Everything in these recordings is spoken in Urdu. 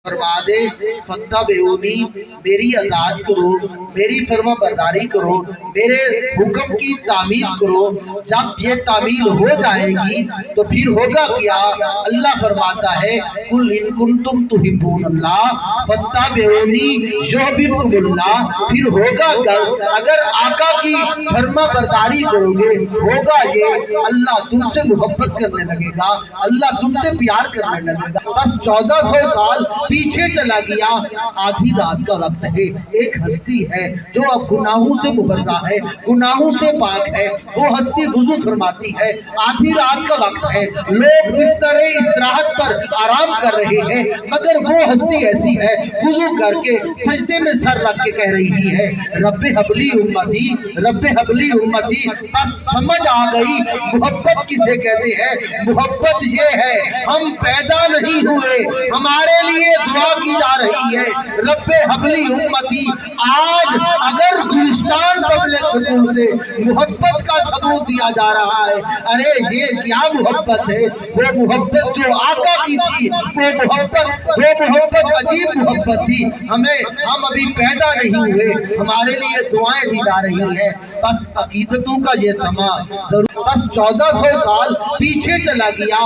فرما دے فَاتَّبِعُونِی میری اطاعت کرو، میری فرما برداری کرو، میرے حکم کی تعمیل کرو۔ جب یہ تعمیل ہو جائے گی تو پھر ہوگا کیا؟ اللہ فرماتا ہے قُلْ إِن كُنتُمْ تُحِبُّونَ اللَّهَ فَاتَّبِعُونِی یُحْبِبْکُمُ اللَّهُ۔ پھر ہوگا اگر آقا کی فرما برداری کرو گے ہوگا یہ اللہ تم سے محبت کرنے لگے گا، اللہ تم سے پیار کرنے لگے گا۔ بس 1400 سال پیچھے چلا گیا، آدھی رات کا وقت ہے، ایک ہستی ہے جو اب گناہوں سے مبرہ ہے، گناہوں سے پاک ہے، وہ ہستی وضو فرماتی ہے، آدھی رات کا وقت ہے، لوگ بستر استراحت پر آرام کر رہے ہیں، مگر وہ ہستی ایسی ہے وضو کر کے سجدے میں سر رکھ کے کہہ رہی ہے رب حبلی امتی، رب حبلی امتی۔ بس سمجھ آ گئی محبت کسے کہتے ہیں۔ محبت یہ ہے ہم پیدا نہیں ہوئے، ہمارے لیے دعا کی جا رہی ہے رب حبلی امتی۔ آج اگر گلستان پبلک سکول سے محبت کا ثبوت دیا جا رہا ہے، ارے یہ کیا محبت ہے؟ وہ محبت جو آقا کی تھی، وہ محبت عجیب محبت تھی۔ ہم ابھی پیدا نہیں ہوئے، ہمارے لیے دعائیں دی جا رہی ہیں۔ بس عقیدتوں کا یہ سما ضرور، بس 1400 سال پیچھے چلا گیا،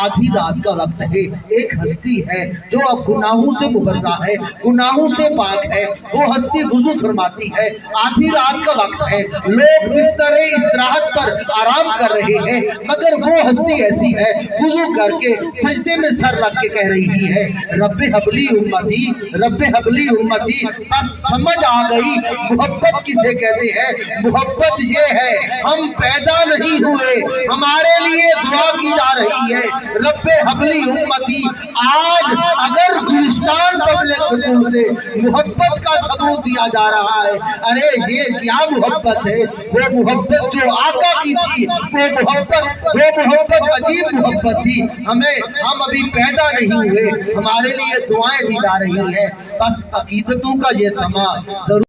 آدھی رات کا وقت ہے، ایک ہستی ہے جو اب گناہوں سے مبرہ ہے، گناہوں سے پاک ہے، وہ ہستی وضو فرماتی ہے، آدھی رات کا وقت ہے، لوگ بستر استراحت پر آرام کر رہے ہیں، مگر وہ ہستی ایسی ہے وضو کر کے سجدے میں سر رکھ کے کہہ رہی ہے رب حبلی امتی، رب حبلی امتی۔ بس سمجھ آ گئی محبت کسے کہتے ہیں۔ محبت یہ ہے ہم پیدا نہیں ہوئے، ہمارے لیے دعا کی جا رہی ہے رب حبلی امتی۔ آج اگر گلستان پبلک سکول سے محبت کا ثبوت دیا جا رہا ہے، ارے یہ کیا محبت ہے؟ وہ محبت جو آقا کی تھی، وہ محبت عجیب محبت تھی۔ ہم ابھی پیدا نہیں ہوئے، ہمارے لیے دعائیں دی جا رہی ہیں۔ بس عقیدتوں کا یہ سما ضرور